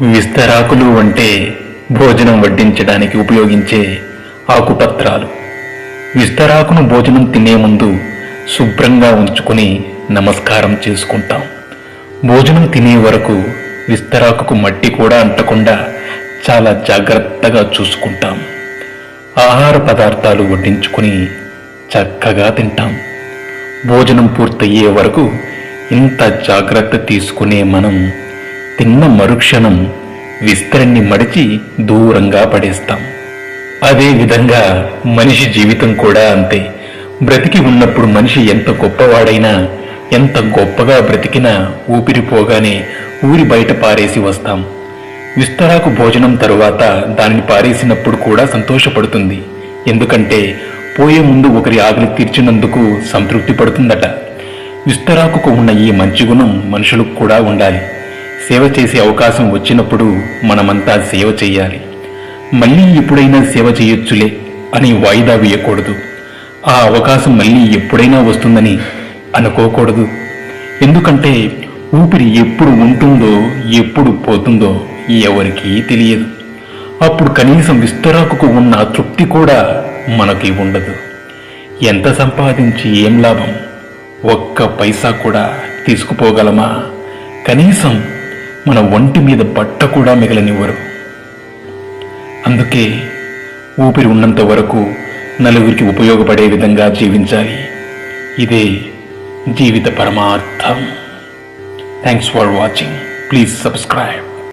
విస్తరాకులు అంటే భోజనం వడ్డించడానికి ఉపయోగించే ఆకుపత్రాలు. విస్తరాకును భోజనం తినే ముందు శుభ్రంగా ఉంచుకుని నమస్కారం చేసుకుంటాం. భోజనం తినే వరకు విస్తరాకుకు మట్టి కూడా అంటకుండా చాలా జాగ్రత్తగా చూసుకుంటాం. ఆహార పదార్థాలు వడ్డించుకుని చక్కగా తింటాం. భోజనం పూర్తయ్యే వరకు ఇంత జాగ్రత్త తీసుకునే మనం తిన్న మరుక్షణం విస్తరణి మడిచి దూరంగా పడేస్తాం. అదే విధంగా మనిషి జీవితం కూడా అంతే. బ్రతికి ఉన్నప్పుడు మనిషి ఎంత గొప్పవాడైనా, ఎంత గొప్పగా బ్రతికినా ఊపిరిపోగానే ఊరి బయట పారేసి వస్తాం. విస్తరాకు భోజనం తరువాత దానిని పారేసినప్పుడు కూడా సంతోషపడుతుంది. ఎందుకంటే పోయే ముందు ఒకరి ఆకలి తీర్చినందుకు సంతృప్తి పడుతుందట. విస్తరాకుకు ఉన్న ఈ మంచి గుణం మనుషులకు కూడా ఉండాలి. సేవ చేసే అవకాశం వచ్చినప్పుడు మనమంతా సేవ చేయాలి. మళ్ళీ ఎప్పుడైనా సేవ చేయొచ్చులే అని వాయిదా వేయకూడదు. ఆ అవకాశం మళ్ళీ ఎప్పుడైనా వస్తుందని అనుకోకూడదు. ఎందుకంటే ఊపిరి ఎప్పుడు ఉంటుందో ఎప్పుడు పోతుందో ఎవరికీ తెలియదు. అప్పుడు కనీసం విస్తరాకుకు ఉన్న తృప్తి కూడా మనకి ఉండదు. ఎంత సంపాదించి ఏం లాభం? ఒక్క పైసా కూడా తీసుకుపోగలమా? కనీసం మన ఒంటి మీద బట్ట కూడా మిగలనివ్వరు. అందుకే ఊపిరి ఉన్నంత వరకు నలుగురికి ఉపయోగపడే విధంగా జీవించాలి. ఇదే జీవిత పరమార్థం. Thanks for watching. Please subscribe.